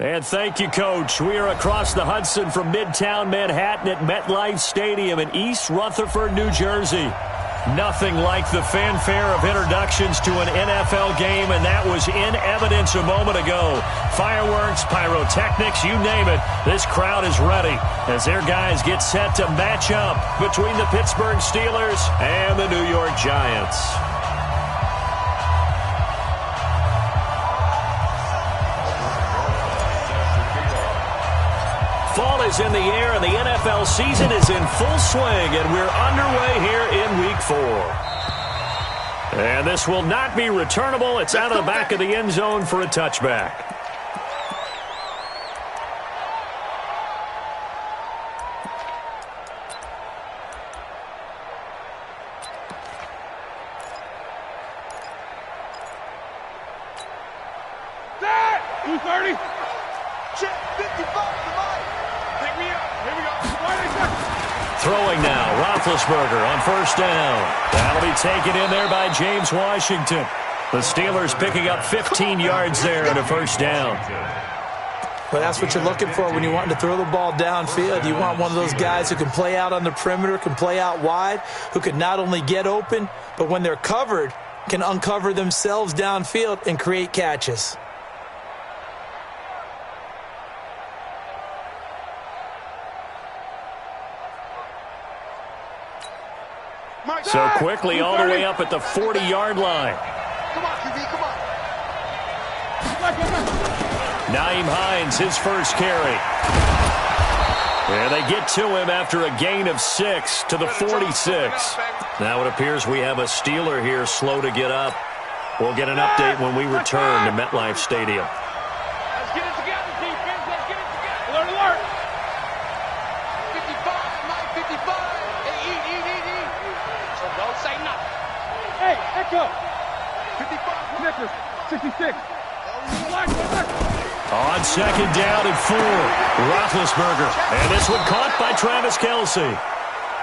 And thank you, Coach. We are across the Hudson from Midtown Manhattan at MetLife Stadium in East Rutherford, New Jersey. Nothing like the fanfare of introductions to an NFL game, and that was in evidence a moment ago. Fireworks, pyrotechnics, you name it. This crowd is ready as their guys get set to match up between the Pittsburgh Steelers and the New York Giants. Fall is in the air, and the NFL season is in full swing, and we're underway here in Week 4. And this will not be returnable. It's out of the back of the end zone for a touchback. Set! 230. Check 55. Throwing now, Roethlisberger on first down. That'll be taken in there by James Washington. The Steelers picking up 15 yards there and a first down. Well, that's what you're looking for when you want to throw the ball downfield. You want one of those guys who can play out on the perimeter, can play out wide, who can not only get open, but when they're covered, can uncover themselves downfield and create catches. So quickly all the way up at the 40-yard line. Come on, QB, come on. Nyheim Hines, his first carry. And they get to him after a gain of 6 to the 46. Now it appears we have a Steeler here slow to get up. We'll get an update when we return to MetLife Stadium. Let's get it together, defense. Let's get it together. Alert, alert. 55, Mike, 55. Hey, eat. So don't say nothing. Hey, echo. 55. Nicholas, 66. On second down and 4, Roethlisberger. And this one caught by Travis Kelce.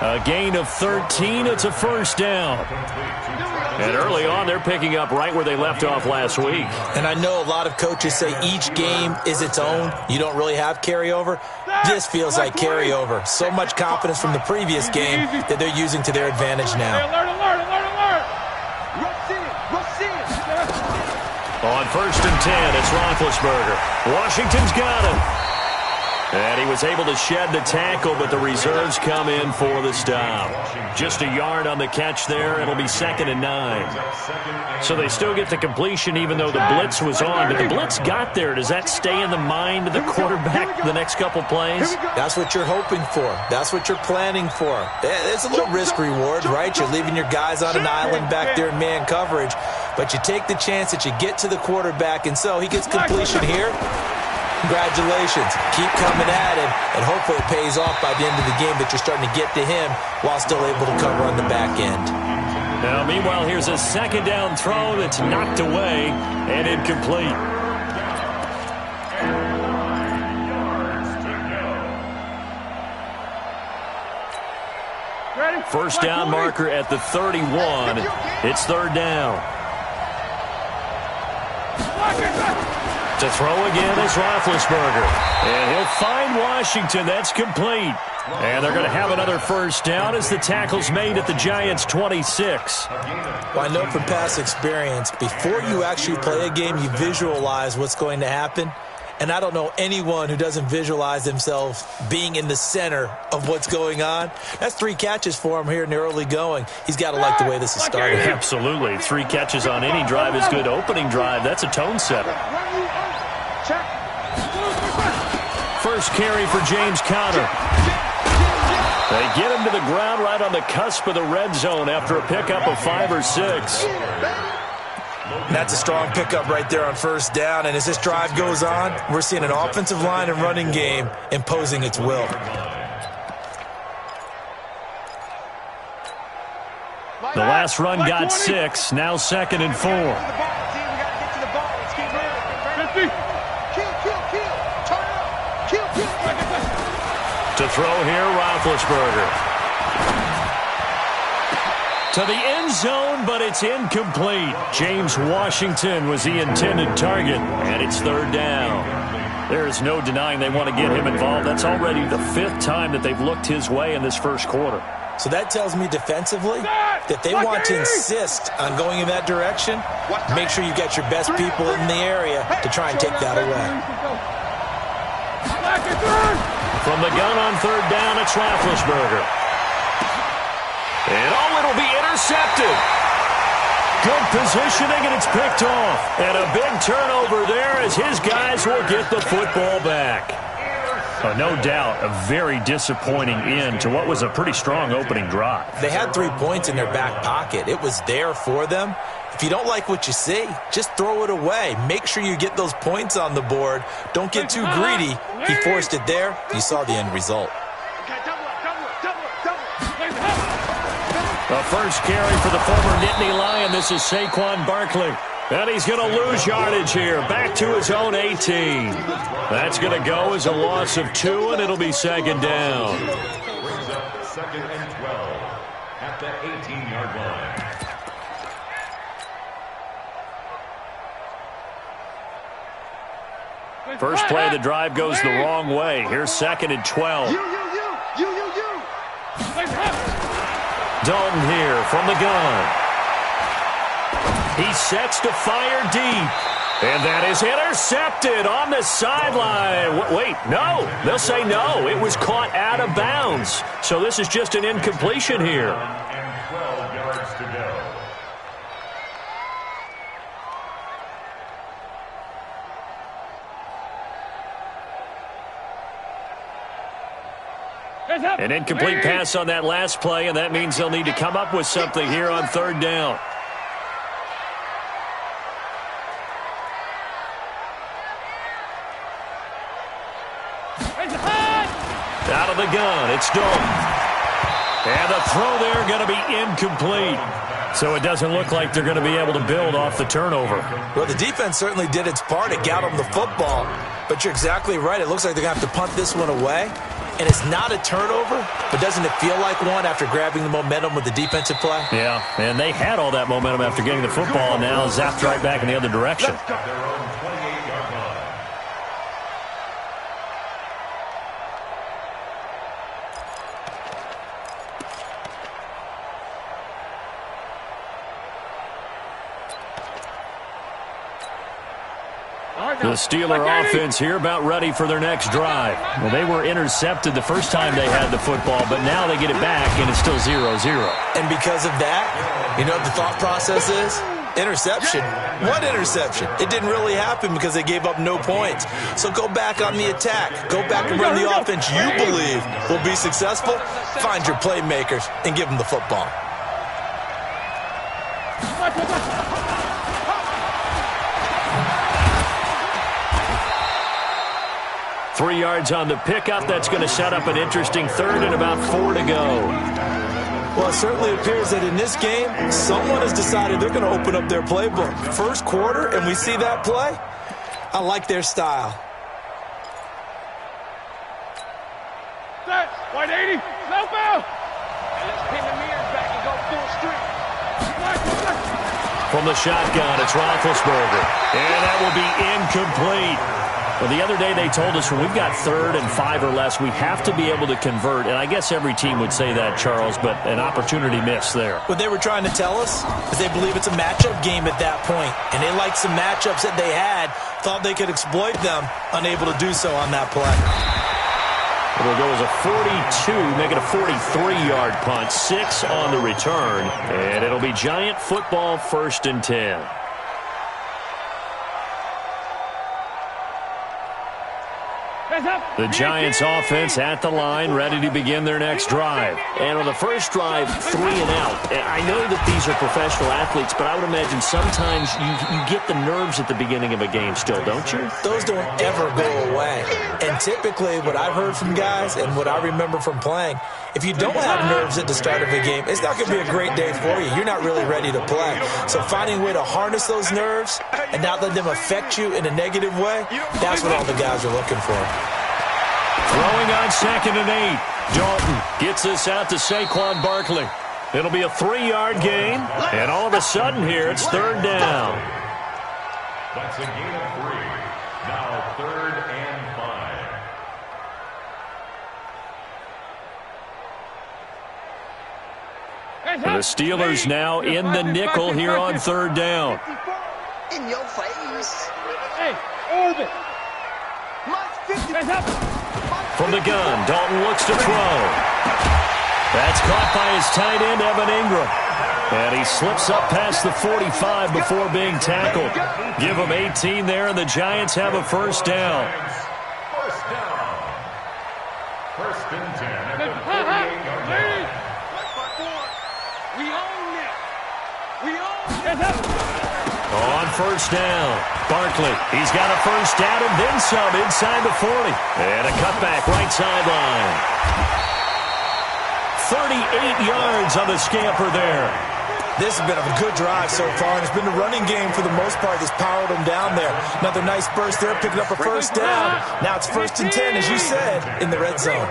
A gain of 13. It's a first down. And early on, they're picking up right where they left off last week. And I know a lot of coaches say each game is its own. You don't really have carryover. This feels like carryover. So much confidence from the previous game that they're using to their advantage now. Alert. On first and 10, it's Roethlisberger. Washington's got him. And he was able to shed the tackle, but the reserves come in for the stop. Just a yard on the catch there. It'll be 2nd and 9. So they still get the completion even though the blitz was on. But the blitz got there. Does that stay in the mind of the quarterback the next couple plays? That's what you're hoping for. That's what you're planning for. It's a little risk-reward, right? You're leaving your guys on an island back there in man coverage. But you take the chance that you get to the quarterback, and so he gets completion here. Congratulations. Keep coming at him, and hopefully it pays off by the end of the game that you're starting to get to him while still able to cover on the back end. Now, meanwhile, here's a second down throw that's knocked away and incomplete. First down marker at the 31. It's third down. To throw again is Roethlisberger. And he'll find Washington. That's complete. And they're going to have another first down as the tackle's made at the Giants' 26. Well, I know from past experience, before you actually play a game, you visualize what's going to happen. And I don't know anyone who doesn't visualize themselves being in the center of what's going on. That's 3 catches for him here in the early going. He's got to like the way this is started. Absolutely. 3 catches on any drive is good. Opening drive, that's a tone setter. First carry for James Conner. They get him to the ground right on the cusp of the red zone after a pickup of 5 or 6. That's a strong pickup right there on first down. And as this drive goes on, we're seeing an offensive line and running game imposing its will. The last run got 6. Now 2nd and 4. To throw here, Roethlisberger. To the end zone, but it's incomplete. James Washington was the intended target, and it's third down. There's no denying they want to get him involved. That's already the 5th time that they've looked his way in this first quarter. So that tells me defensively that they want to insist on going in that direction. Make sure you get your best people in the area to try and take that away. From the gun on 3rd down, it's Roethlisberger. And it'll be intercepted. Good positioning, and it's picked off. And a big turnover there as his guys will get the football back. Oh, no doubt, a very disappointing end to what was a pretty strong opening drive. They had 3 points in their back pocket. It was there for them. If you don't like what you see, just throw it away. Make sure you get those points on the board. Don't get too greedy. He forced it there. You saw the end result. The first carry for the former Nittany Lion. This is Saquon Barkley. And he's going to lose yardage here. Back to his own 18. That's going to go as a loss of 2, and it'll be 2nd down. Brings up 2nd and 12 at the 18-yard line. First play of the drive goes the wrong way. Here's 2nd and 12. Dalton here from the gun. He sets to fire deep. And that is intercepted on the sideline. Wait, no. They'll say no. It was caught out of bounds. So this is just an incompletion here. And 12 yards to go. An incomplete pass on that last play, and that means they'll need to come up with something here on 3rd down. Out of the gun, it's Dalton. And the throw there going to be incomplete. So it doesn't look like they're going to be able to build off the turnover. Well, the defense certainly did its part. It got them the football. But you're exactly right. It looks like they're going to have to punt this one away. And it's not a turnover, but doesn't it feel like one after grabbing the momentum with the defensive play? Yeah, and they had all that momentum after getting the football, and now zapped right back in the other direction. Their own 28-yard line. The Steeler offense here about ready for their next drive. Well, they were intercepted the first time they had the football, but now they get it back, and it's still 0-0. And because of that, you know what the thought process is? Interception. What interception? It didn't really happen because they gave up no points. So go back on the attack. Go back and run the offense you believe will be successful. Find your playmakers and give them the football. 3 yards on the pickup. That's going to set up an interesting 3rd and about 4 to go. Well, it certainly appears that in this game, someone has decided they're going to open up their playbook. First quarter, and we see that play. I like their style. Set. White 80. Southbound. And let's pin the mirrors back and go full street. From the shotgun, it's Roethlisberger. And that will be incomplete. Well, the other day they told us when we've got 3rd and 5 or less, we have to be able to convert. And I guess every team would say that, Charles, but an opportunity missed there. What they were trying to tell us is they believe it's a matchup game at that point. And they liked some matchups that they had, thought they could exploit them, unable to do so on that play. It'll go as a 42, make it a 43-yard punt, 6 on the return. And it'll be Giant football, 1st and 10. The Giants offense at the line, ready to begin their next drive. And on the first drive, 3 and out. I know that these are professional athletes, but I would imagine sometimes you get the nerves at the beginning of a game still, don't you? Those don't ever go away. And typically what I've heard from guys and what I remember from playing, if you don't have nerves at the start of a game, it's not going to be a great day for you. You're not really ready to play. So finding a way to harness those nerves and not let them affect you in a negative way, that's what all the guys are looking for. Throwing on 2nd and 8. Dalton gets this out to Saquon Barkley. It'll be a 3-yard gain, and all of a sudden here it's 3rd down. That's a gain of 3. Now 3rd and 5. The Steelers now in the nickel here on 3rd down. In your face. Hey, orbit. From the gun, Dalton looks to throw. That's caught by his tight end, Evan Ingram. And he slips up past the 45 before being tackled. Give him 18 there, and the Giants have a 1st down. First down. 1st and 10 at the 48-yard line. We own it. We own it. On 1st down, Barkley. He's got a 1st down and then some inside the 40. And a cutback right sideline. 38 yards on the scamper there. This has been a good drive so far, and it's been the running game for the most part that's powered them down there. Another nice burst there, picking up a 1st down. Now it's 1st and 10, as you said, in the red zone.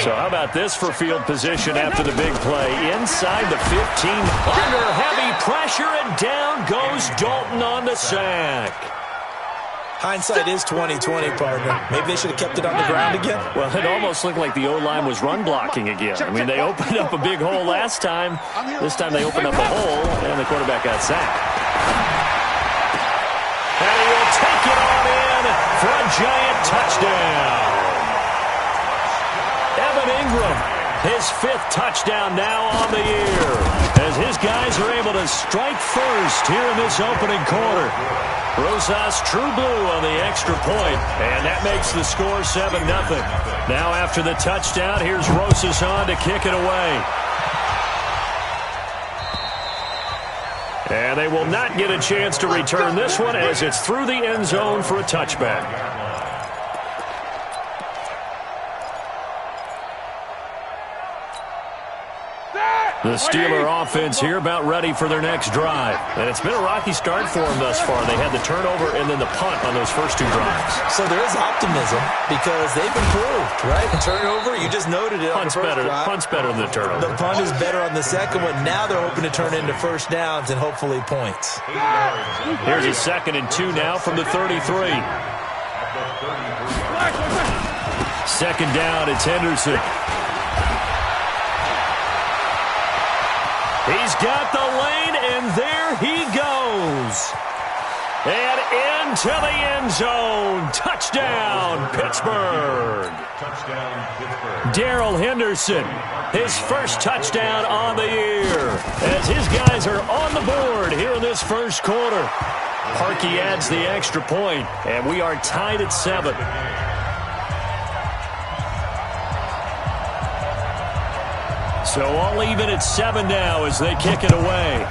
So how about this for field position after the big play? Inside the 15, under heavy pressure, and down goes Dalton on the sack. Hindsight is 20/20, partner. Maybe they should have kept it on the ground again. Well, it almost looked like the O-line was run blocking again. I mean, they opened up a big hole last time. This time they opened up a hole, and the quarterback got sacked. And he will take it on in for a giant touchdown. Evan Ingram, his 5th touchdown now on the year, as his guys are able to strike first here in this opening quarter. Rosas true blue on the extra point, and that makes the score 7-0. Now after the touchdown, here's Rosas on to kick it away. And they will not get a chance to return this one as it's through the end zone for a touchback. The Steeler offense here about ready for their next drive. And it's been a rocky start for them thus far. They had the turnover and then the punt on those first 2 drives. So there is optimism because they've improved, right? Turnover, you just noted it. Punt's better than the turnover. The punt is better on the second one. Now they're hoping to turn into 1st downs and hopefully points. Here's a 2nd and 2 now from the 33. 2nd down, it's Henderson. He's got the lane, and there he goes. And into the end zone. Touchdown, Pittsburgh. Touchdown, Pittsburgh. Darrell Henderson, his 1st touchdown on the year, as his guys are on the board here in this 1st quarter. Parkey adds the extra point, and we are tied at 7. So all even at 7 now as they kick it away.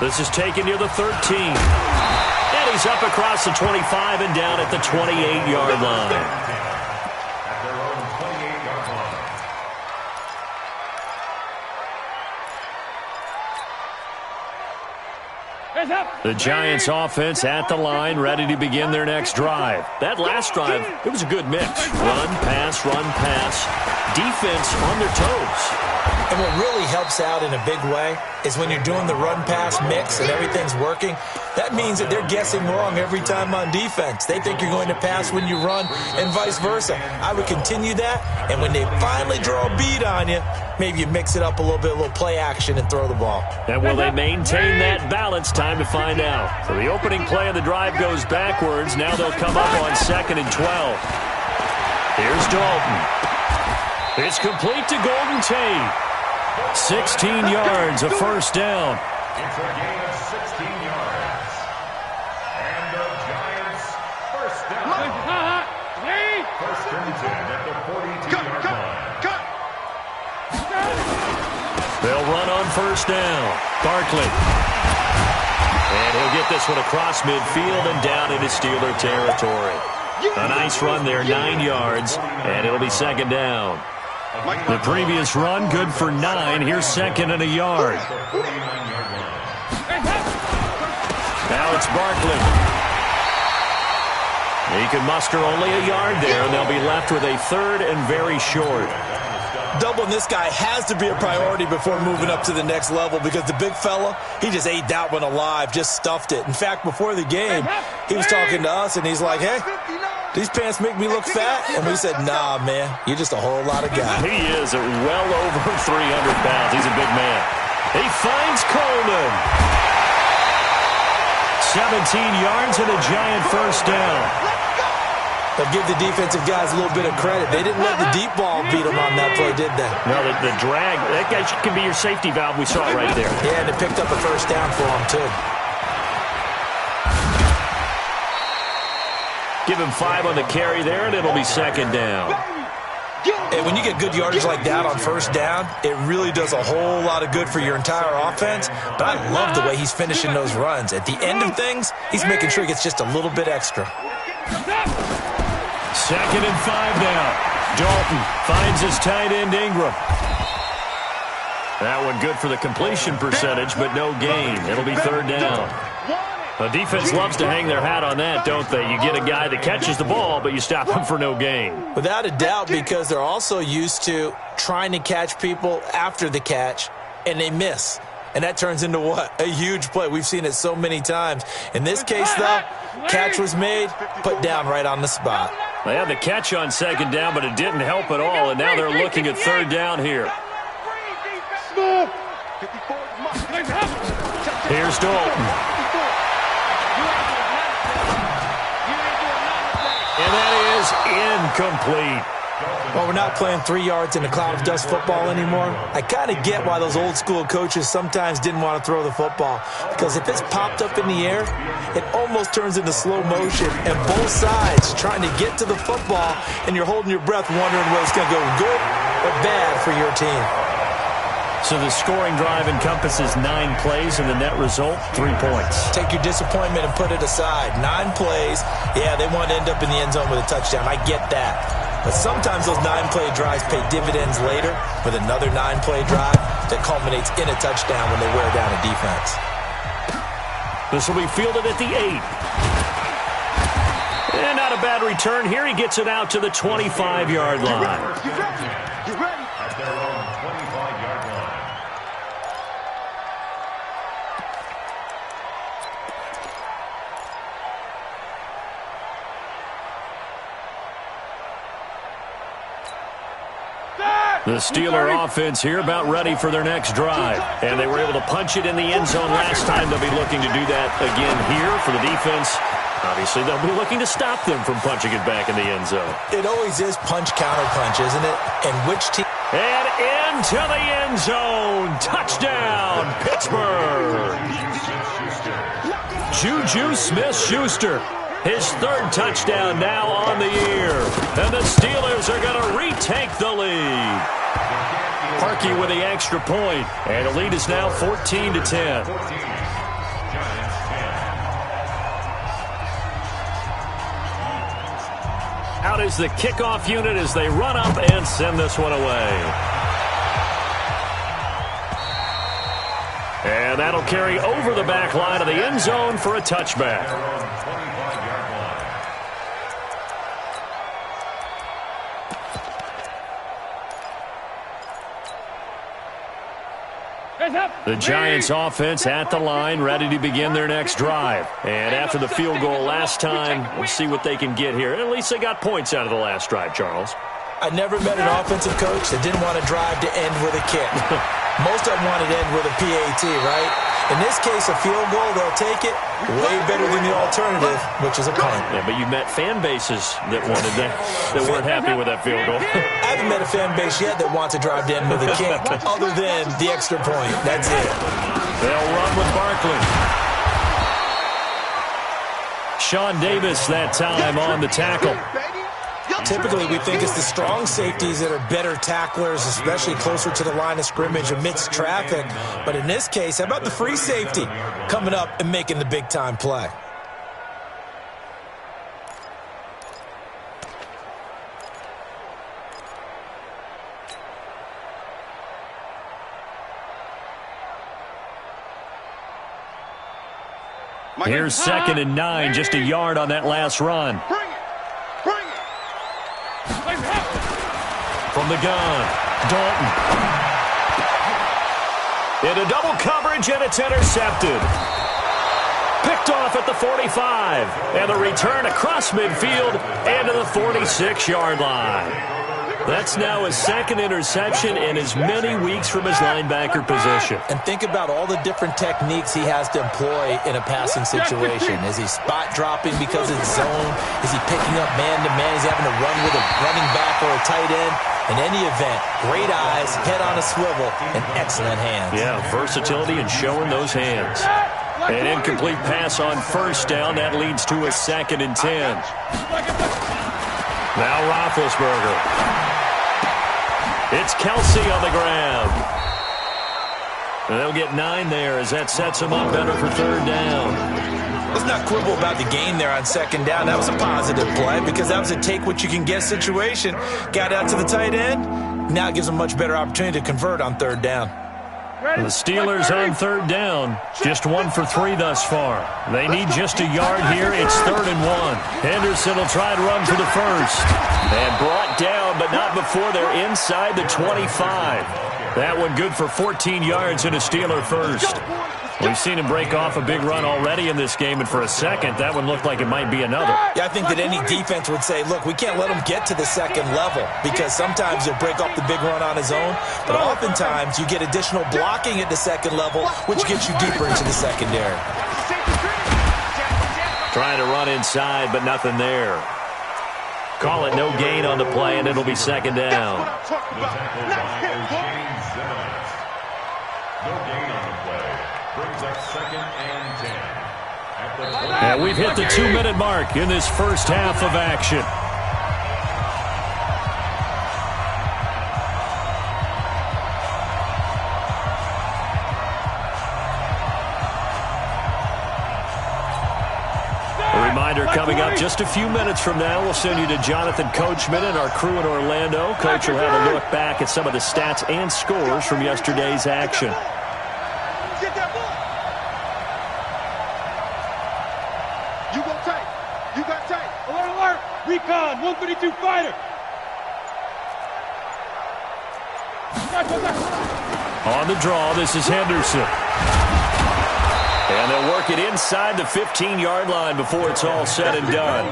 This is taken near the 13. And he's up across the 25 and down at the 28-yard line. At their own 28-yard line. The Giants offense at the line, ready to begin their next drive. That last drive, it was a good mix. Run, pass, defense on their toes. And what really helps out in a big way is when you're doing the run-pass mix and everything's working, that means that they're guessing wrong every time on defense. They think you're going to pass when you run and vice versa. I would continue that, and when they finally draw a beat on you, maybe you mix it up a little play action and throw the ball. And will they maintain that balance? Time to find out. So the opening play of the drive goes backwards. Now they'll come up on 2nd and 12. Here's Dalton. It's complete to Golden Tate. 16 yards, a 1st down. It's a gain of 16 yards. And the Giants 1st down. 1st and 10 at the 42-yard line. They'll run on 1st down. Barkley. And he'll get this one across midfield and down into Steeler territory. A nice run there, 9 yards, and it'll be 2nd down. The previous run, good for 9. Here's 2nd and a yard. Now it's Barkley. He can muster only a yard there, and they'll be left with a 3rd and very short. Doubling this guy has to be a priority before moving up to the next level because the big fella, he just ate that one alive, just stuffed it. In fact, before the game, he was talking to us, and he's like, hey, these pants make me look fat? And we said, nah, man, you're just a whole lot of guy. He is at well over 300 pounds. He's a big man. He finds Coleman. 17 yards and a Giant first down. But give the defensive guys a little bit of credit. They didn't let the deep ball beat them on that play, did they? No, the drag, that guy can be your safety valve. We saw it right there. Yeah, and they picked up a first down for him, too. Give him 5 on the carry there, and it'll be second down. And when you get good yardage like that on first down, it really does a whole lot of good for your entire offense. But I love the way he's finishing those runs. At the end of things, he's making sure he gets just a little bit extra. Second and 5 now. Dalton finds his tight end Ingram. That one good for the completion percentage, but no gain. It'll be third down. The defense loves to hang their hat on that, don't they? You get a guy that catches the ball, but you stop him for no gain. Without a doubt, because they're also used to trying to catch people after the catch, and they miss. And that turns into what? A huge play. We've seen it so many times. In this case, though, catch was made, put down right on the spot. They had the catch on second down, but it didn't help at all, and now they're looking at third down here. Here's Dalton. And that is incomplete. Well, we're not playing 3 yards in a cloud of dust football anymore. I kind of get why those old school coaches sometimes didn't want to throw the football. Because if it's popped up in the air, it almost turns into slow motion. And both sides trying to get to the football, and you're holding your breath wondering whether it's going to go good or bad for your team. So the scoring drive encompasses 9 plays, and the net result, 3 points. Take your disappointment and put it aside. 9 plays, yeah, they want to end up in the end zone with a touchdown. I get that. But sometimes those 9-play drives pay dividends later with another 9-play drive that culminates in a touchdown when they wear down a defense. This will be fielded at the 8. And not a bad return here. He gets it out to the 25-yard line. You ready? At their own 25-yard line. The Steeler offense here about ready for their next drive. And they were able to punch it in the end zone last time. They'll be looking to do that again here for the defense. Obviously, they'll be looking to stop them from punching it back in the end zone. It always is punch-counter-punch, isn't it? And which team... And into the end zone. Touchdown, Pittsburgh. Juju Smith-Schuster. His 3rd touchdown now on the year. And the Steelers are going to retake the lead. Parkey with the extra point. And the lead is now 14-10. Out is the kickoff unit as they run up and send this one away. And that'll carry over the back line of the end zone for a touchback. The Giants offense at the line, ready to begin their next drive. And after the field goal last time, we'll see what they can get here. At least they got points out of the last drive, Charles. I never met an offensive coach that didn't want a drive to end with a kick. Most of them wanted to end with a PAT, right? In this case, a field goal, they'll take it. Way better than the alternative, which is a punt. Yeah, but you met fan bases that wanted that weren't happy with that field goal. I haven't met a fan base yet that wants a drive to end with a kick, other than the extra point. That's it. They'll run with Barkley. Sean Davis that time on the tackle. Typically, we think it's the strong safeties that are better tacklers, especially closer to the line of scrimmage amidst traffic. But in this case, how about the free safety coming up and making the big-time play? Here's 2nd and 9, just a yard on that last run. from the gun. Dalton. Into double coverage, and it's intercepted. Picked off at the 45. And the return across midfield and to the 46-yard line. That's now his second interception in as many weeks from his linebacker position. And think about all the different techniques he has to employ in a passing situation. Is he spot dropping because it's zone? Is he picking up man-to-man? Is he having to run with a running back or a tight end? In any event, great eyes, head on a swivel, and excellent hands. Yeah, versatility and showing those hands. An incomplete pass on first down. That leads to a 2nd and 10. Now Roethlisberger. It's Kelsey on the grab. And they'll get 9 there as that sets him up better for 3rd down. Let's not quibble about the gain there on 2nd down. That was a positive play because that was a take-what-you-can-get situation. Got out to the tight end. Now it gives them a much better opportunity to convert on 3rd down. The Steelers on 3rd down. Just 1 for 3 thus far. They need just a yard here. It's 3rd and 1. Henderson will try to run for the first. And brought down, but not before they're inside the 25. That one good for 14 yards and a Steeler first. We've seen him break off a big run already in this game, and for a second, that one looked like it might be another. Yeah, I think that any defense would say, look, we can't let him get to the 2nd level because sometimes he'll break off the big run on his own, but oftentimes you get additional blocking at the 2nd level, which gets you deeper into the secondary. Trying to run inside, but nothing there. Call it no gain on the play, and it'll be 2nd down. Brings up 2nd and 10. And we've hit the 2-minute mark in this first half of action. A reminder coming up just a few minutes from now. We'll send you to Jonathan Coachman and our crew in Orlando. Coach will have a look back at some of the stats and scores from yesterday's action. Recon, 132 fighter. On the draw, this is Henderson. And they'll work it inside the 15-yard line before it's all said and done.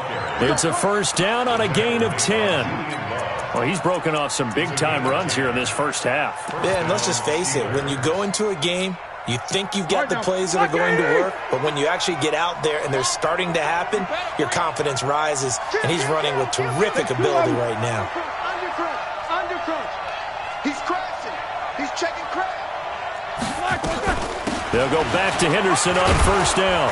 It's a 1st down on a gain of 10. Well, he's broken off some big-time runs here in this first half. Yeah, and let's just face it. When you go into a game, you think you've got the plays that are going to work, but when you actually get out there and they're starting to happen, your confidence rises, and he's running with terrific ability right now. Under crunch. He's crashing. He's checking crash. They'll go back to Henderson on 1st down.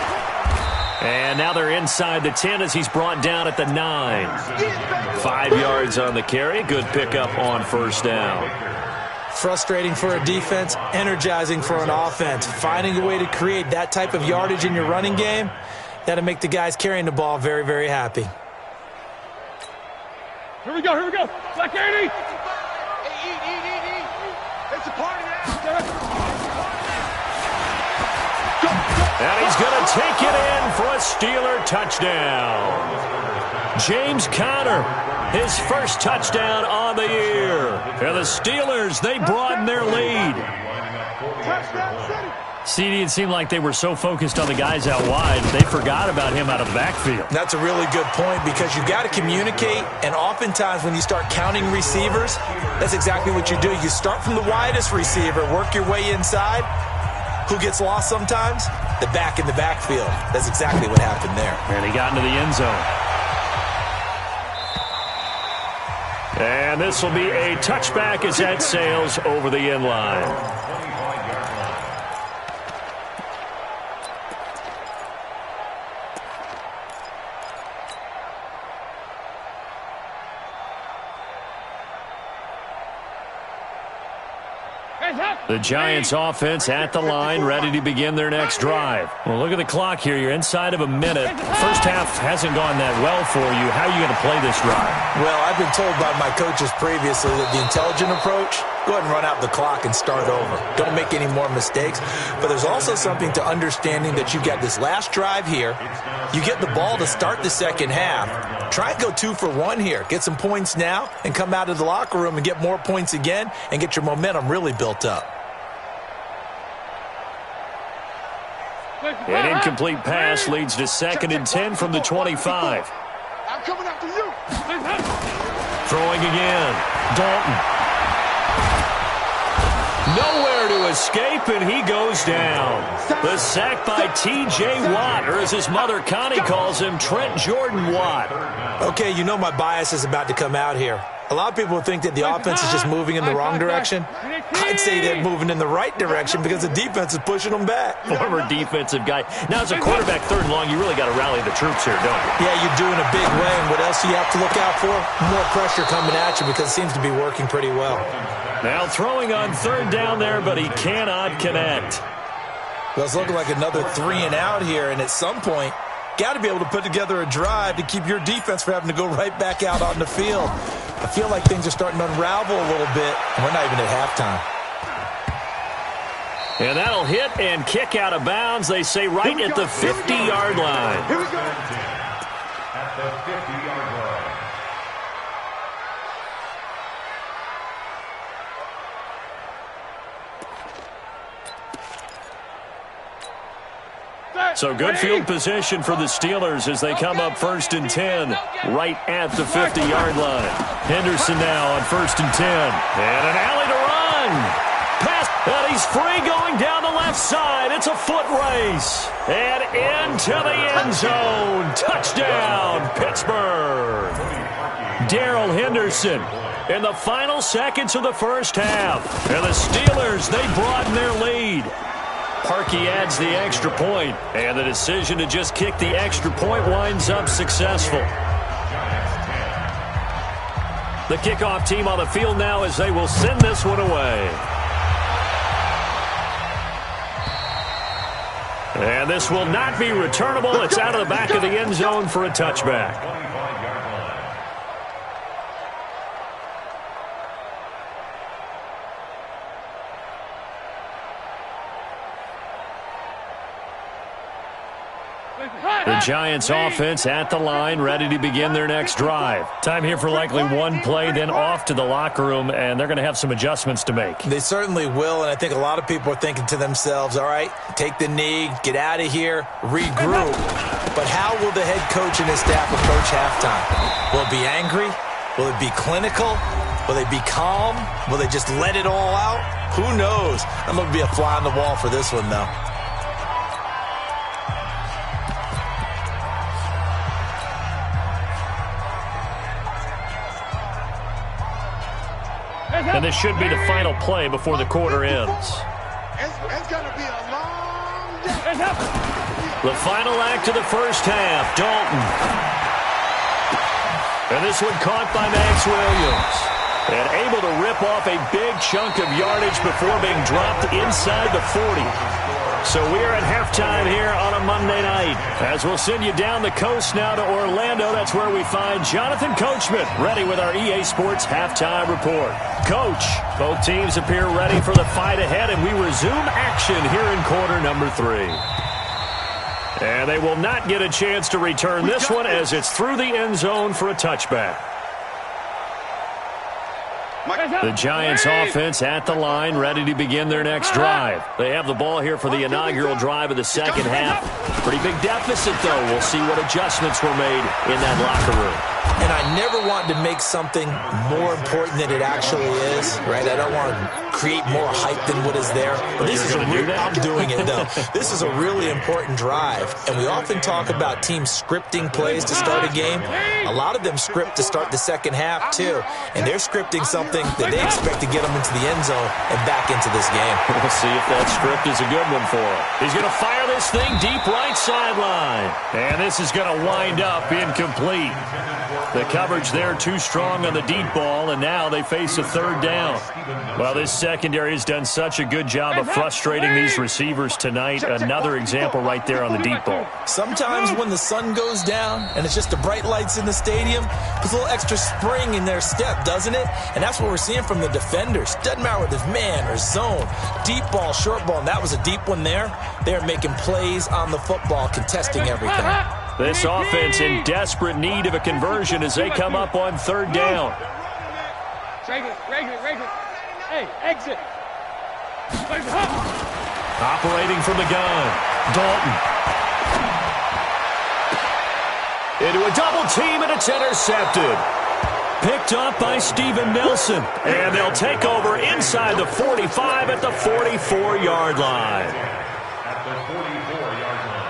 And now they're inside the 10 as he's brought down at the 9. 5 yards on the carry. Good pickup on 1st down. Frustrating for a defense, energizing for an offense. Finding a way to create that type of yardage in your running game, that'll make the guys carrying the ball very, very happy. Here we go, here we go. Black 80. It's a party now. And he's going to take it in for a Steeler touchdown. James Conner, his first touchdown on the year. And the Steelers, they broaden their lead. CD, it seemed like they were so focused on the guys out wide, they forgot about him out of the backfield. That's a really good point because you've got to communicate, and oftentimes when you start counting receivers, that's exactly what you do. You start from the widest receiver, work your way inside. Who gets lost sometimes? The back in the backfield. That's exactly what happened there. And he got into the end zone. And this will be a touchback as that sails over the end line. The Giants offense at the line, ready to begin their next drive. Well, look at the clock here. You're inside of a minute. First half hasn't gone that well for you. How are you going to play this drive? Well, I've been told by my coaches previously that the intelligent approach go ahead and run out the clock and start over. Don't make any more mistakes. But there's also something to understanding that you've got this last drive here. You get the ball to start the second half. Try and go 2 for 1 here. Get some points now and come out of the locker room and get more points again and get your momentum really built up. An incomplete pass leads to 2nd and 10 from the 25. I'm coming after you. Throwing again. Dalton. Nowhere to escape, and he goes down. The sack by T.J. Watt, or as his mother Connie calls him, Trent Jordan Watt. Okay, you know my bias is about to come out here. A lot of people think that the offense is just moving in the wrong direction. I'd say they're moving in the right direction because the defense is pushing them back. Former defensive guy. Now, as a quarterback 3rd and long, you really got to rally the troops here, don't you? Yeah, you're doing a big way, and what else do you have to look out for? More pressure coming at you because it seems to be working pretty well. Now throwing on 3rd down there, but he cannot connect. Well, it's looking like another 3 and out here, and at some point, got to be able to put together a drive to keep your defense from having to go right back out on the field. I feel like things are starting to unravel a little bit, and we're not even at halftime. And that'll hit and kick out of bounds, they say, right at the 50-yard line. Here we go. At the 50-yard line. So good field position for the Steelers as they come up 1st and 10 right at the 50-yard line. Henderson now on 1st and 10. And an alley to run. Pass, and he's free going down the left side. It's a foot race. And into the end zone. Touchdown, Pittsburgh. Darrell Henderson in the final seconds of the first half. And the Steelers, they broaden their lead. Parkey adds the extra point, and the decision to just kick the extra point winds up successful. The kickoff team on the field now as they will send this one away. And this will not be returnable. It's out of the back of the end zone for a touchback. The Giants offense at the line, ready to begin their next drive. Time here for likely one play, then off to the locker room, and they're going to have some adjustments to make. They certainly will, and I think a lot of people are thinking to themselves, all right, take the knee, get out of here, regroup. But how will the head coach and his staff approach halftime? Will it be angry? Will it be clinical? Will they be calm? Will they just let it all out? Who knows? I'm going to be a fly on the wall for this one, though. And this should be the final play before the quarter ends. It's going to be a long day. The final act of the first half, Dalton. And this one caught by Max Williams. And able to rip off a big chunk of yardage before being dropped inside the 40. So we're at halftime here on a Monday night. As we'll send you down the coast now to Orlando, that's where we find Jonathan Coachman ready with our EA Sports Halftime Report. Coach, both teams appear ready for the fight ahead, and we resume action here in quarter number 3. And they will not get a chance to return this one as it's through the end zone for a touchback. The Giants offense at the line, ready to begin their next drive. They have the ball here for the inaugural drive of the second half. Pretty big deficit, though. We'll see what adjustments were made in that locker room. And I never want to make something more important than it actually is, right? I don't want to create more hype than what is there. But this is I'm doing it, though. This is a really important drive. And we often talk about teams scripting plays to start a game. A lot of them script to start the second half, too. And they're scripting something that they expect to get them into the end zone and back into this game. We'll see if that script is a good one for him. He's going to fire this thing deep right sideline. And this is going to wind up incomplete. The coverage there too strong on the deep ball, and now they face a third down. Well, this secondary has done such a good job of frustrating these receivers tonight. Another example right there on the deep ball. Sometimes when the sun goes down and it's just the bright lights in the stadium, puts a little extra spring in their step, doesn't it? And that's what we're seeing from the defenders. Doesn't matter whether it's man or zone, deep ball, short ball, and that was a deep one there. They're making plays on the football, contesting everything. This offense in desperate need of a conversion as they come up on third down. Hey, exit. Operating from the gun, Dalton. Into a double team, and it's intercepted. Picked up by Steven Nelson. And they'll take over inside the 45 at the 44-yard line. At the 44-yard line.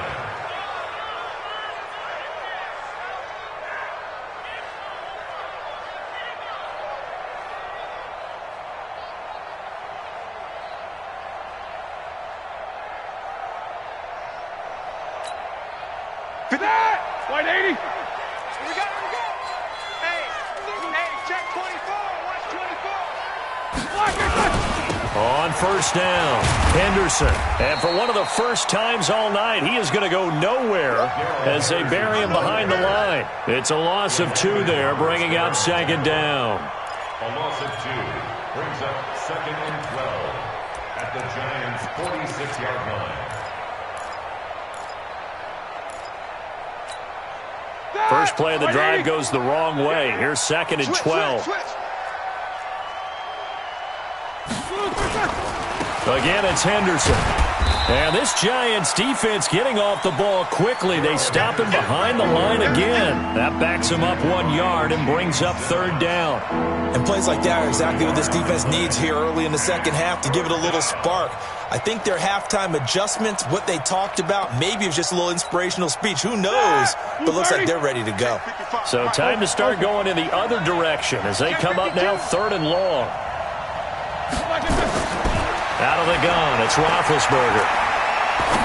White 80. Here we go. Hey, check 24. Watch 24. On first down, Henderson. And for one of the first times all night, he is going to go nowhere as they bury him behind the line. It's a loss of 2 there, bringing up second down. A loss of 2 brings up 2nd and 12 at the Giants' 46-yard line. First play of the drive goes the wrong way. Here's 2nd and 12. Again, it's Henderson. And this Giants defense getting off the ball quickly. They stop him behind the line again. That backs him up 1 yard and brings up third down. And plays like that are exactly what this defense needs here early in the second half to give it a little spark. I think their halftime adjustments, what they talked about, maybe it was just a little inspirational speech. Who knows? But looks like they're ready to go. So time to start going in the other direction as they come up now 3rd and long. Out of the gun, it's Roethlisberger.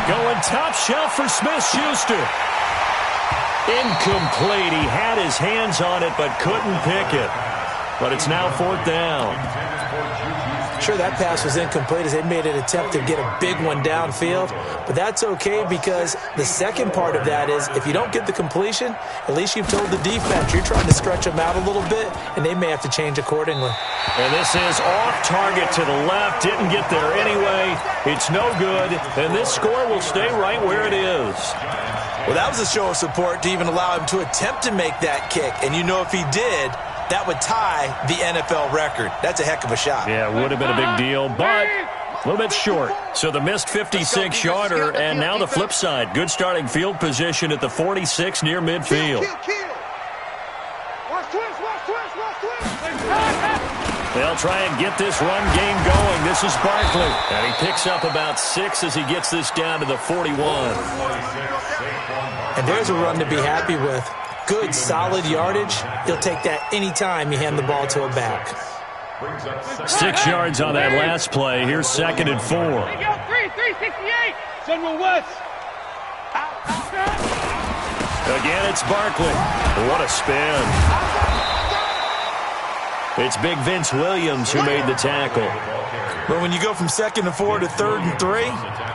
Going top shelf for Smith-Schuster. Incomplete. He had his hands on it but couldn't pick it. But it's now 4th down. Sure, that pass was incomplete as they made an attempt to get a big one downfield. But that's okay because the second part of that is if you don't get the completion, at least you've told the defense you're trying to stretch them out a little bit, and they may have to change accordingly. And this is off target to the left. Didn't get there anyway. It's no good. And this score will stay right where it is. Well, that was a show of support to even allow him to attempt to make that kick. And you know if he did, that would tie the NFL record. That's a heck of a shot. Yeah, it would have been a big deal, but a little bit short. So the missed 56-yarder, and now the flip side. Good starting field position at the 46 near midfield. They'll try and get this run game going. This is Barkley. And he picks up about 6 as he gets this down to the 41. And there's a run to be happy with. Good, solid yardage. He'll take that anytime you hand the ball to a back. 6 yards on that last play. Here's 2nd and 4. 368. General West. Again, it's Barkley. What a spin. It's big Vince Williams who made the tackle. But when you go from 2nd and 4 to 3rd and 3,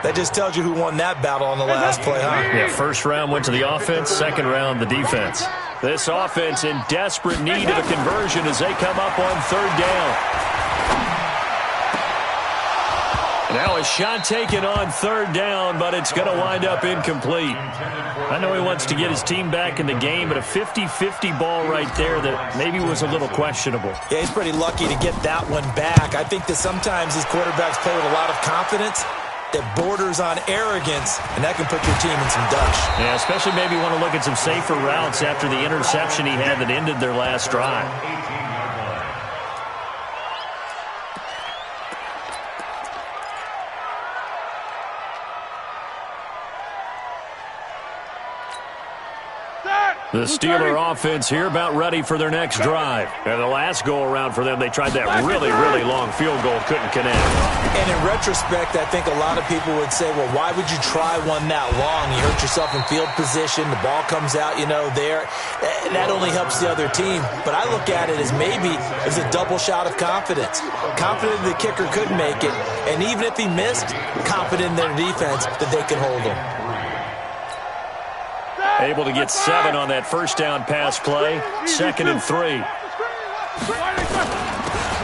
that just tells you who won that battle on the last play, huh? Yeah, first round went to the offense, second round the defense. This offense in desperate need of a conversion as they come up on 3rd down. Now a shot taken on 3rd down, but it's going to wind up incomplete. I know he wants to get his team back in the game, but a 50-50 ball right there that maybe was a little questionable. Yeah, he's pretty lucky to get that one back. I think that sometimes these quarterbacks play with a lot of confidence that borders on arrogance, and that can put your team in some dust. Yeah, especially maybe want to look at some safer routes after the interception he had that ended their last drive. The Steeler offense here about ready for their next drive. And the last go-around for them, they tried that really, really long field goal, couldn't connect. And in retrospect, I think a lot of people would say, well, why would you try one that long? You hurt yourself in field position. The ball comes out, there. That only helps the other team. But I look at it as maybe it's a double shot of confidence. Confident the kicker could make it. And even if he missed, confident in their defense that they can hold him. Able to get 7 on that first down pass play. 2nd and 3.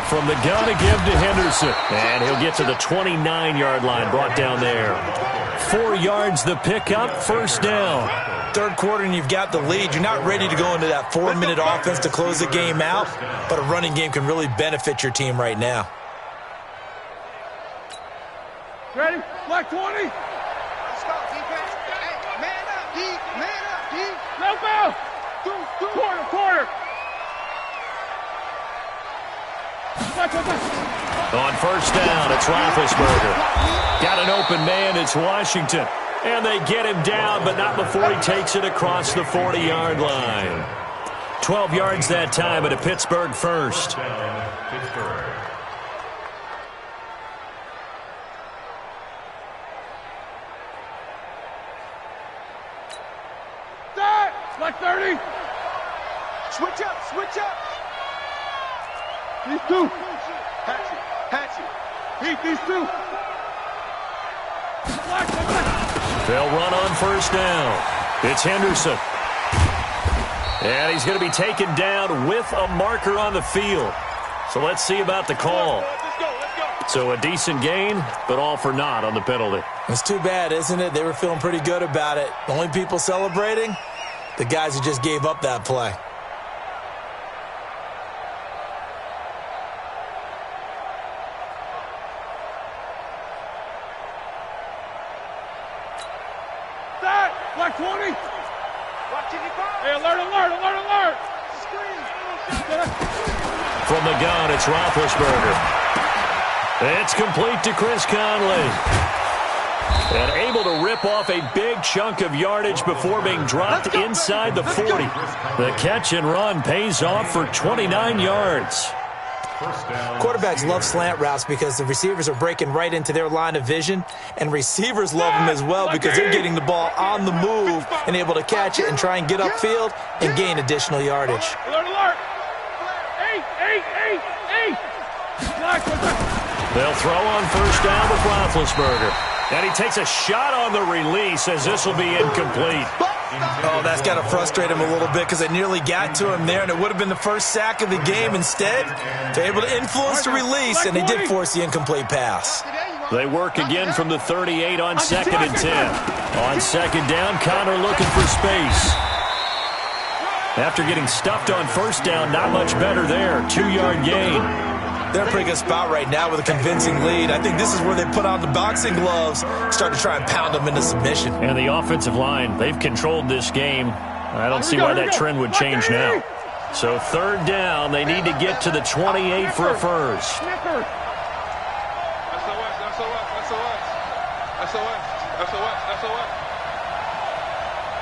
From the gun to give to Henderson. And he'll get to the 29-yard line, brought down there. 4 yards the pickup, first down. Third quarter and you've got the lead. You're not ready to go into that 4-minute offense to close the game out, but a running game can really benefit your team right now. Ready? Black 20. Let's go, defense. Hey, man up, D. Man up, D. No foul. Quarter. On first down, it's Roethlisberger. Got an open man, it's Washington. And they get him down, but not before he takes it across the 40-yard line. 12 yards that time at a Pittsburgh first. Black 30. Switch up. These two. Hatchet. Heat, these two. Black. They'll run on first down. It's Henderson. And he's going to be taken down with a marker on the field. So let's see about the call. Let's go. So a decent gain, but all for naught on the penalty. It's too bad, isn't it? They were feeling pretty good about it. The only people celebrating, the guys who just gave up that play. Black 20. Hey, alert. From the gun, it's Roethlisberger. It's complete to Chris Conley. And able to rip off a big chunk of yardage before being dropped inside the 40. The catch and run pays off for 29 yards. Quarterbacks love slant routes because the receivers are breaking right into their line of vision, and receivers love them as well because they're getting the ball on the move and able to catch it and try and get upfield and gain additional yardage. Alert. 8. They'll throw on first down with Roethlisberger. And he takes a shot on the release as this will be incomplete. Oh, that's got to frustrate him a little bit because it nearly got to him there, and it would have been the first sack of the game. Instead, they're able to influence the release, and they did force the incomplete pass. They work again from the 38 on 2nd and 10. On second down, Connor looking for space. After getting stuffed on first down, not much better there. 2-yard gain. They're in a pretty good spot right now with a convincing lead. I think this is where they put on the boxing gloves, start to try and pound them into submission. And the offensive line, they've controlled this game. I don't see why that trend would change now. So 3rd down, they need to get to the 28 for a first. SOS.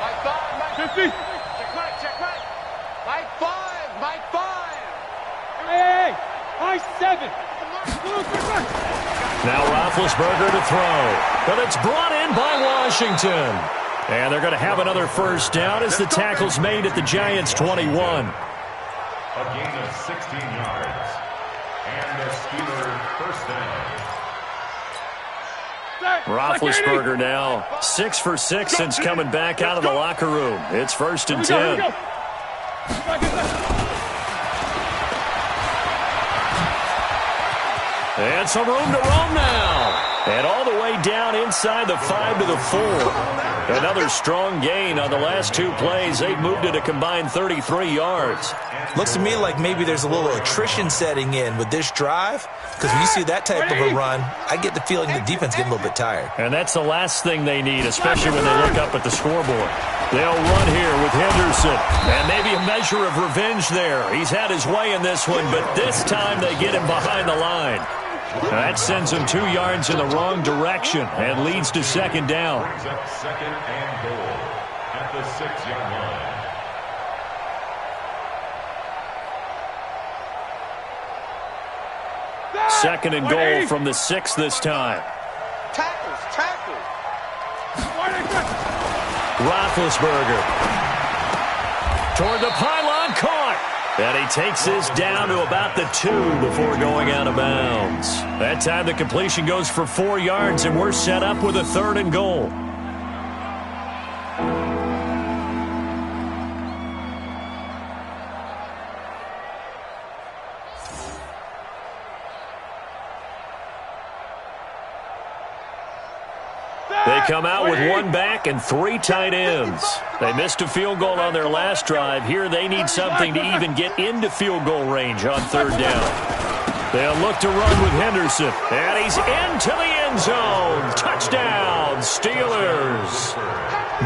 Mike 5. 50. Check right. Mike 5. Hey. Mike 7. Now Roethlisberger to throw. But it's brought in by Washington. And they're going to have another first down as the tackle's made at the Giants' 21. A gain of 16 yards. And the Steelers first down. Roethlisberger now 6 for 6 since coming back out of the locker room. It's 1st and 10. And some room to roam now. And all the way down inside the 5 to the 4. Another strong gain on the last 2 plays. They've moved it a combined 33 yards. Looks to me like maybe there's a little attrition setting in with this drive. Because when you see that type of a run, I get the feeling the defense getting a little bit tired. And that's the last thing they need, especially when they look up at the scoreboard. They'll run here with Henderson. And maybe a measure of revenge there. He's had his way in this one, but this time they get him behind the line. That sends him 2 yards in the wrong direction and leads to 2nd down. Brings up 2nd and goal at the 6-yard line. 2nd and goal from the 6 this time. Tackles. Roethlisberger toward the pylon, caught. And he takes this down to about the 2 before going out of bounds. That time the completion goes for 4 yards, and we're set up with a 3rd and goal. They come out with 1 back and 3 tight ends. They missed a field goal on their last drive. Here they need something to even get into field goal range on 3rd down. They'll look to run with Henderson. And he's into the end zone. Touchdown, Steelers.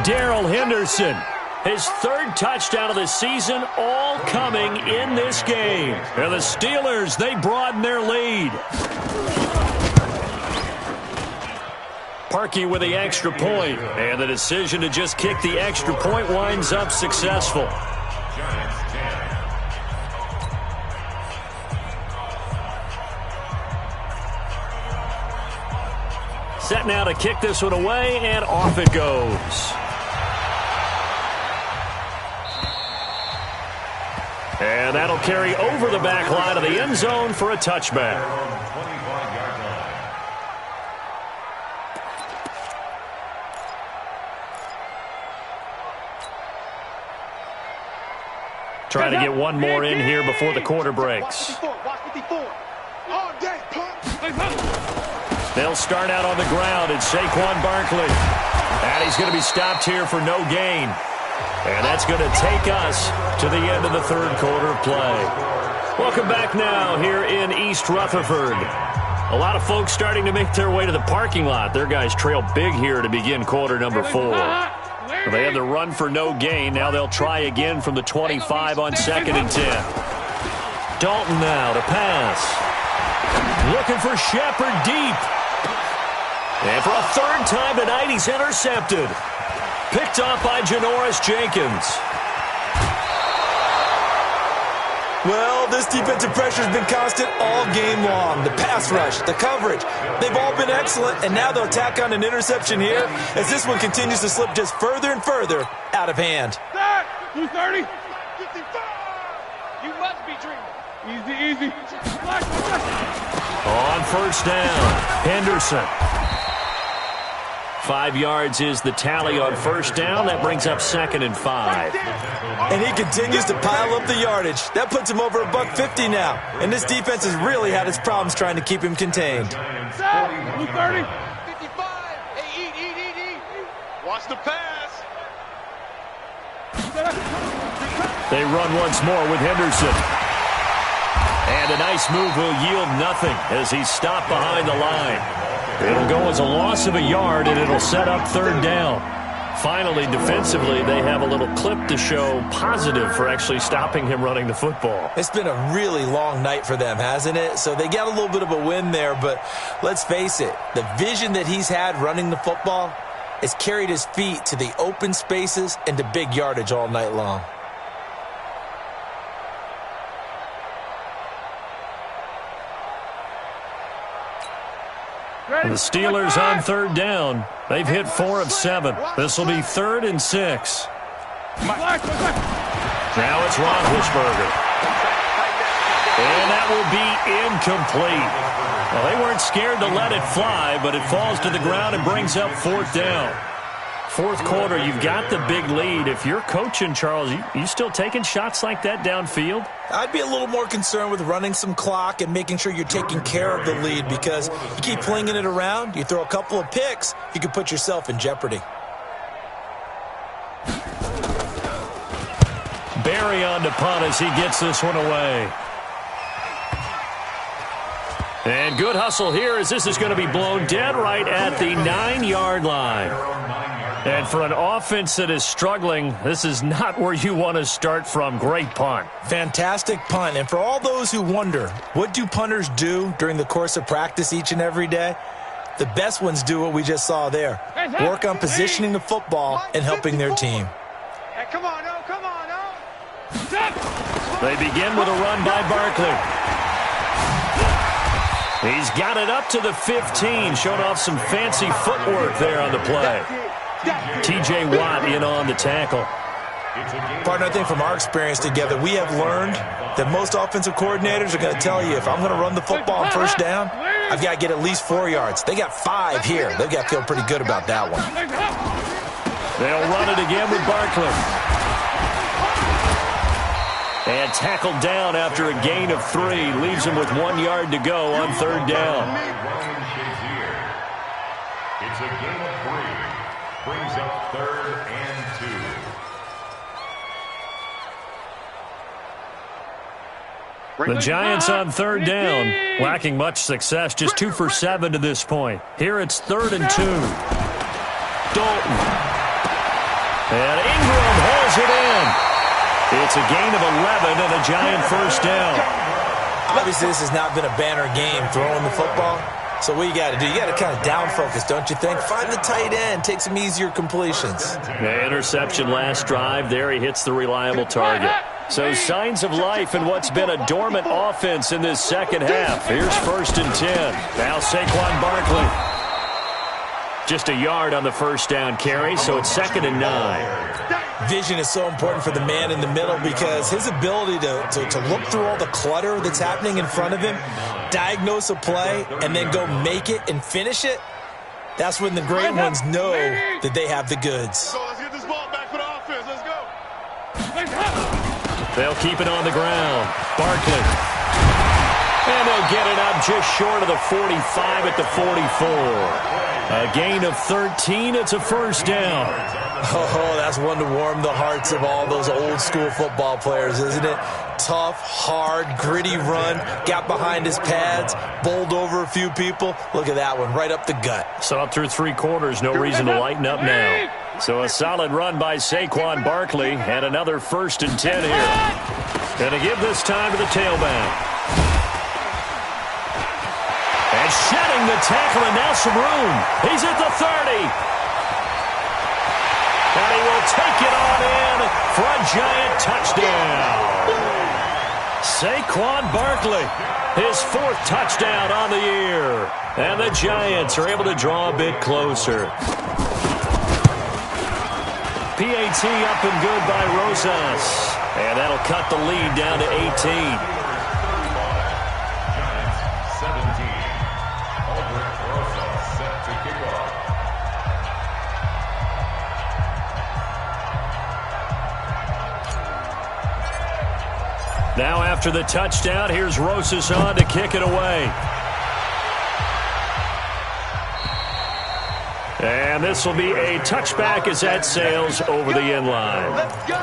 Darrell Henderson, his 3rd touchdown of the season, all coming in this game. And the Steelers, they broaden their lead. Parkey with the extra point, and the decision to just kick the extra point winds up successful. Set now to kick this one away, and off it goes. And that'll carry over the back line of the end zone for a touchback. Trying to get one more in here before the quarter breaks. They'll start out on the ground. It's Saquon Barkley. And he's going to be stopped here for no gain. And that's going to take us to the end of the 3rd quarter of play. Welcome back now here in East Rutherford. A lot of folks starting to make their way to the parking lot. Their guys trail big here to begin quarter number 4. They had the run for no gain. Now they'll try again from the 25 on 2nd and 10. Dalton now to pass. Looking for Shepard deep. And for a 3rd time tonight, he's intercepted. Picked off by Janoris Jenkins. Well, this defensive pressure has been constant all game long. The pass rush, the coverage, they've all been excellent, and now they'll tack on an interception here as this one continues to slip just further and further out of hand. 230. 55. You must be dreaming. Easy. On 1st down, Henderson. 5 yards is the tally on 1st down. That brings up 2nd and 5. And he continues to pile up the yardage. That puts him over $150 now. And this defense has really had its problems trying to keep him contained. 230. 55. Hey, eat. Watch the pass. They run once more with Henderson. And a nice move will yield nothing as he's stopped behind the line. It'll go as a loss of a yard, and it'll set up 3rd down. Finally, defensively, they have a little clip to show positive for actually stopping him running the football. It's been a really long night for them, hasn't it? So they got a little bit of a win there, but let's face it, the vision that he's had running the football has carried his feet to the open spaces and to big yardage all night long. The Steelers on 3rd down. They've hit 4 of 7. This will be 3rd and 6. Now it's Roethlisberger. And that will be incomplete. Well, they weren't scared to let it fly, but it falls to the ground and brings up 4th down. 4th quarter, you've got the big lead. If you're coaching, Charles, you still taking shots like that downfield? I'd be a little more concerned with running some clock and making sure you're taking care of the lead, because you keep flinging it around, you throw a couple of picks, you could put yourself in jeopardy. Barry on to punt as he gets this one away. And good hustle here as this is going to be blown dead right at the 9-yard line. And for an offense that is struggling, this is not where you want to start from. Great punt. Fantastic punt. And for all those who wonder, what do punters do during the course of practice each and every day? The best ones do what we just saw there. Work on positioning the football and helping their team. Hey, come on. They begin with a run by Barkley. He's got it up to the 15, showing off some fancy footwork there on the play. T.J. Watt in on the tackle. Partner, I think from our experience together, we have learned that most offensive coordinators are going to tell you, if I'm going to run the football on first down, I've got to get at least 4 yards. They got 5 here. They've got to feel pretty good about that one. They'll run it again with Barkley. And tackled down after a gain of 3. Leaves him with 1 yard to go on third down. It's a gain of 3. Brings up 3rd and 2. The Giants on third down, lacking much success, just 2 for 7 to this point. Here it's 3rd and 2. Dalton. And Ingram holds it in. It's a gain of 11 and a Giant first down. Obviously, this has not been a banner game throwing the football. So what you got to do, you got to kind of down focus, don't you think? Find the tight end, take some easier completions. The interception last drive. There he hits the reliable target. So signs of life in what's been a dormant offense in this second half. Here's 1st and 10. Now Saquon Barkley. Just a yard on the first down carry, so it's 2nd and 9. Vision is so important for the man in the middle because his ability to look through all the clutter that's happening in front of him, diagnose a play, and then go make it and finish it, that's when the great ones know that they have the goods. So let's get this ball back for the offense. Let's go. They'll keep it on the ground. Barkley. And they'll get it up just short of the 45 at the 44. A gain of 13. It's a first down. Oh, that's one to warm the hearts of all those old school football players, isn't it? Tough, hard, gritty run. Got behind his pads. Bowled over a few people. Look at that one, right up the gut. So up through 3 quarters, no reason to lighten up now. So a solid run by Saquon Barkley and another 1st and 10 here. Going to give this time to the tailback. And shedding the tackle, and now some room. He's at the 30. And he will take it on in for a Giant touchdown. Saquon Barkley, his 4th touchdown on the year. And the Giants are able to draw a bit closer. PAT up and good by Rosas. And that'll cut the lead down to 18. Now after the touchdown, here's Rosas on to kick it away. And this will be a touchback as that sails over the end line. Let's go.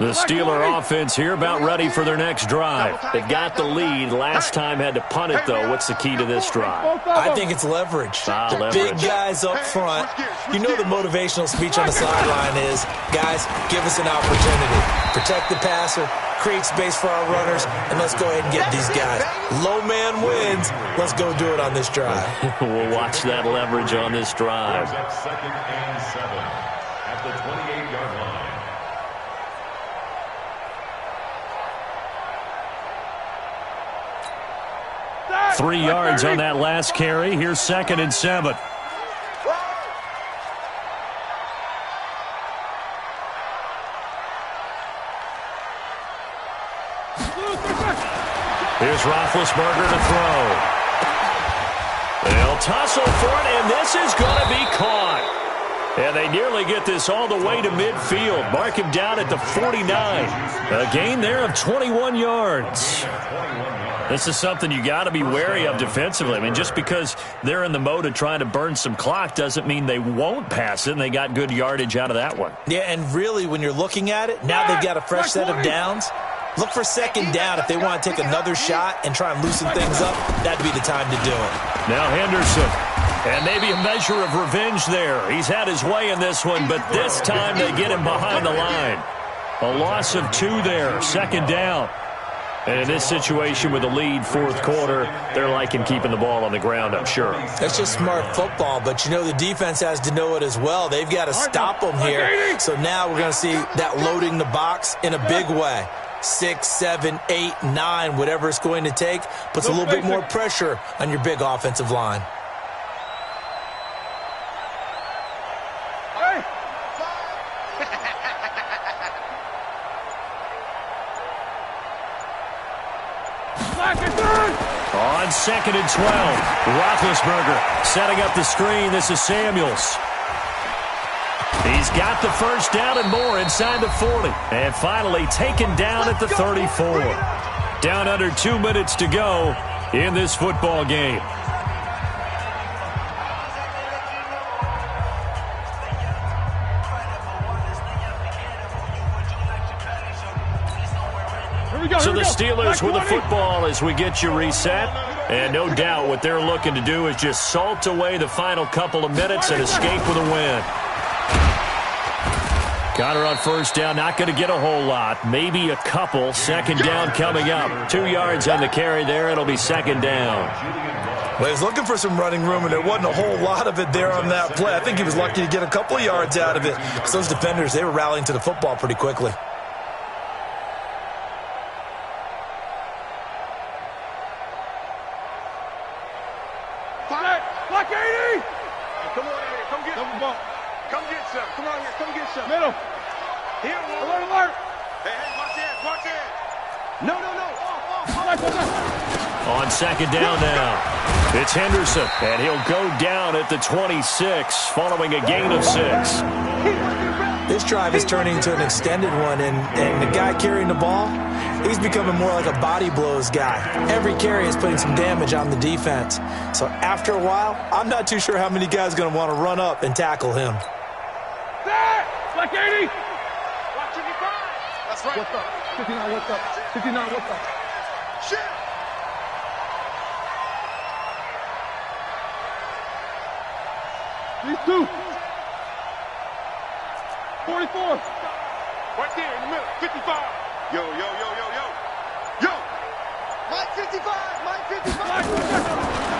The Steeler offense here about ready for their next drive. They've got the lead. Last time had to punt it, though. What's the key to this drive? I think it's leverage. The Leverage. big guys up front. You know the motivational speech on the sideline is, guys, give us an opportunity. Protect the passer, create space for our runners, and let's go ahead and get these guys. Low man wins. Let's go do it on this drive. We'll watch that leverage on this drive. 2nd and 7 at the 28-yard line. 3 yards on that last carry. Here's 2nd and 7. Here's Roethlisberger to throw. They'll tussle for it, and this is going to be caught. And they nearly get this all the way to midfield. Mark him down at the 49. A gain there of 21 yards. This is something you got to be wary of defensively. I mean, just because they're in the mode of trying to burn some clock doesn't mean they won't pass it, and they got good yardage out of that one. Yeah, and really, when you're looking at it, now they've got a fresh set of downs. Look for 2nd down if they want to take another shot and try and loosen things up. That'd be the time to do it. Now Henderson. And maybe a measure of revenge there. He's had his way in this one, but this time they get him behind the line. A loss of 2 there, 2nd down. And in this situation with a lead fourth quarter, they're liking keeping the ball on the ground, I'm sure. That's just smart football, but you know the defense has to know it as well. They've got to stop them here. So now we're going to see that loading the box in a big way. 6, 7, 8, 9, whatever it's going to take, puts a little bit more pressure on your big offensive line. On 2nd and 12, Roethlisberger setting up the screen. This is Samuels. He's got the first down and more inside the 40. And finally taken down at the 34. Down under 2 minutes to go in this football game. So the Steelers with the football as we get you reset. And no doubt what they're looking to do is just salt away the final couple of minutes and escape with a win. Connor on first down, not going to get a whole lot. Maybe a couple. Second down coming up. 2 yards on the carry there. It'll be second down. Well, he was looking for some running room, and there wasn't a whole lot of it there on that play. I think he was lucky to get a couple of yards out of it. Because those defenders, they were rallying to the football pretty quickly. Block 80! Come on, 80. Come get some. Come get some. Come on here. Come get some. Middle. Here, alert, alert. Hey, watch it. Watch it. No. On second down now, it's Henderson, and he'll go down at the 26 following a gain of 6. This drive is turning into an extended one, and the guy carrying the ball, he's becoming more like a body blows guy. Every carry is putting some damage on the defense. So after a while, I'm not too sure how many guys are going to want to run up and tackle him. Black 80! Black 55! That's right. What's up? 59, what's up? 59, what's up? Shit! These two. 44. Right there in the middle. 55. Yo. Mike 55. Mike 55.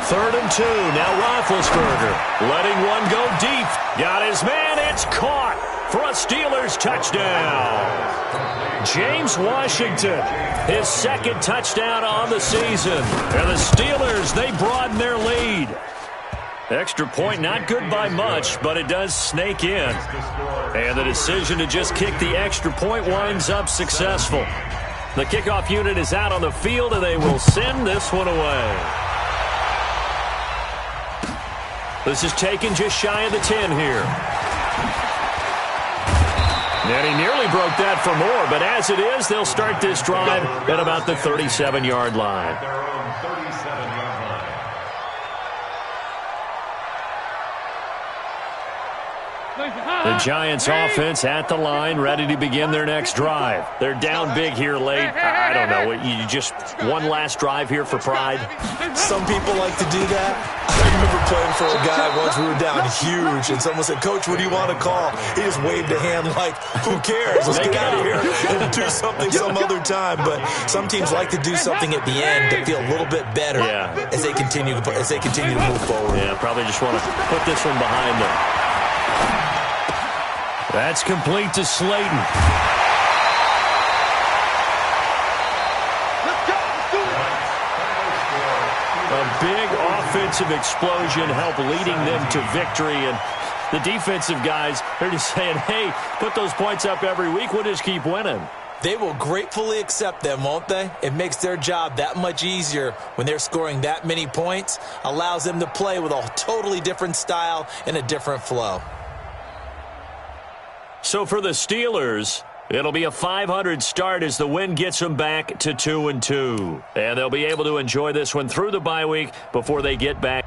3rd and 2. Now Roethlisberger letting one go deep. Got his man. It's caught for a Steelers touchdown. James Washington, his second touchdown on the season. And the Steelers, they broaden their lead. Extra point, not good by much, but it does snake in. And the decision to just kick the extra point winds up successful. The kickoff unit is out on the field, and they will send this one away. This is taken just shy of the 10 here. And he nearly broke that for more, but as it is, they'll start this drive at about the 37-yard line. The Giants offense at the line, ready to begin their next drive. They're down big here late. I don't know. You just one last drive here for pride? Some people like to do that. I remember playing for a guy once. We were down huge, and someone said, "Coach, what do you want to call?" He just waved a hand like, "Who cares? Let's get out of here and do something some other time." But some teams like to do something at the end to feel a little bit better as they continue to move forward. Yeah, probably just want to put this one behind them. That's complete to Slayton. A big offensive explosion helped leading them to victory. And the defensive guys, they're just saying, hey, put those points up every week. We'll just keep winning. They will gratefully accept them, won't they? It makes their job that much easier when they're scoring that many points. Allows them to play with a totally different style and a different flow. So for the Steelers, it'll be a .500 start as the win gets them back to 2-2. And they'll be able to enjoy this one through the bye week before they get back.